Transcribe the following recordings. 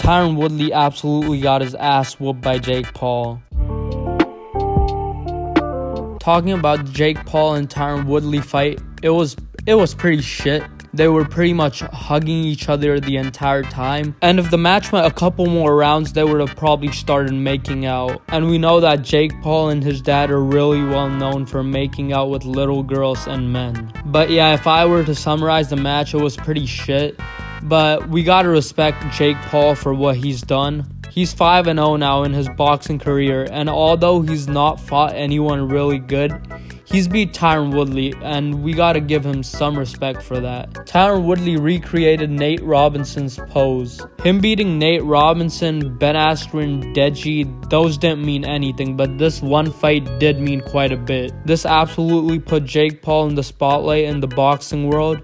Tyron Woodley absolutely got his ass whooped by Jake Paul. Talking about Jake Paul and Tyron Woodley fight, it was pretty shit. They were pretty much hugging each other the entire time. And if the match went a couple more rounds, they would have probably started making out. And we know that Jake Paul and his dad are really well known for making out with little girls and men. But yeah, if I were to summarize the match, it was pretty shit. But we gotta respect Jake Paul for what he's done. He's 5-0 now in his boxing career, and although he's not fought anyone really good, he's beat Tyron Woodley, and we gotta give him some respect for that. Tyron Woodley recreated Nate Robinson's pose. Him beating Nate Robinson, Ben Askren, Deji, those didn't mean anything, but this one fight did mean quite a bit. This absolutely put Jake Paul in the spotlight in the boxing world.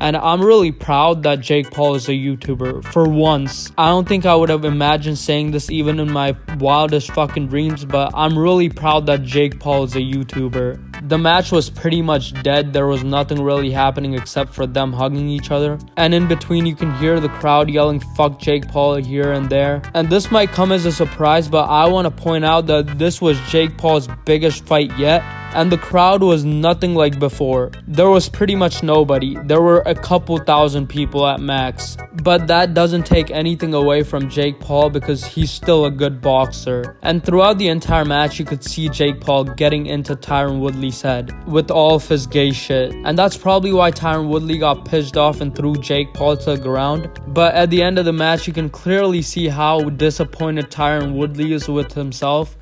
And I'm really proud that Jake Paul is a YouTuber. For once, I don't think I would have imagined saying this even in my wildest fucking dreams, but I'm really proud that Jake Paul is a YouTuber. The match was pretty much dead. There was nothing really happening except for them hugging each other. And in between, you can hear the crowd yelling "fuck Jake Paul" here and there. And this might come as a surprise, but I want to point out that this was Jake Paul's biggest fight yet. And the crowd was nothing like before. There was pretty much nobody. There were a couple thousand people at max. But that doesn't take anything away from Jake Paul because he's still a good boxer. And throughout the entire match, you could see Jake Paul getting into Tyron Woodley's head with all of his gay shit. And that's probably why Tyron Woodley got pissed off and threw Jake Paul to the ground. But at the end of the match, you can clearly see how disappointed Tyron Woodley is with himself.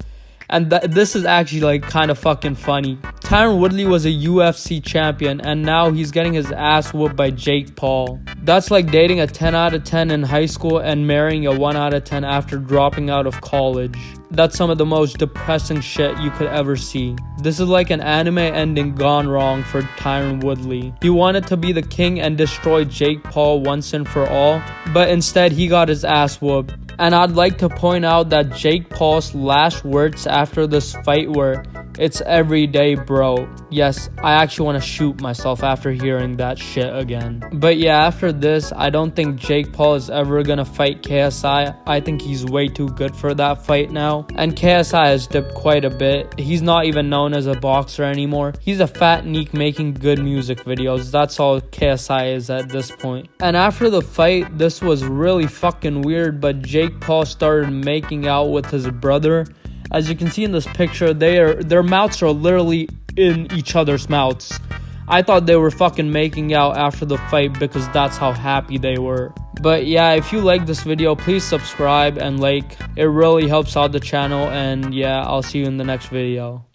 And this is actually like kind of fucking funny. Tyron Woodley was a UFC champion and now he's getting his ass whooped by Jake Paul. That's like dating a 10 out of 10 in high school and marrying a 1 out of 10 after dropping out of college. That's some of the most depressing shit you could ever see. This is like an anime ending gone wrong for Tyron Woodley. He wanted to be the king and destroy Jake Paul once and for all, but instead he got his ass whooped. And I'd like to point out that Jake Paul's last words after this fight were, "It's every day, bro." Yes, I actually want to shoot myself after hearing that shit again. But yeah, after this, I don't think Jake Paul is ever gonna fight KSI. I think he's way too good for that fight now. And KSI has dipped quite a bit. He's not even known as a boxer anymore. He's a fat neek making good music videos. That's all KSI is at this point. And after the fight, this was really fucking weird, but Jake Paul started making out with his brother. As you can see in this picture, their mouths are literally in each other's mouths. I thought they were fucking making out after the fight because that's how happy they were. But yeah, if you like this video, please subscribe and like. It really helps out the channel, and yeah, I'll see you in the next video.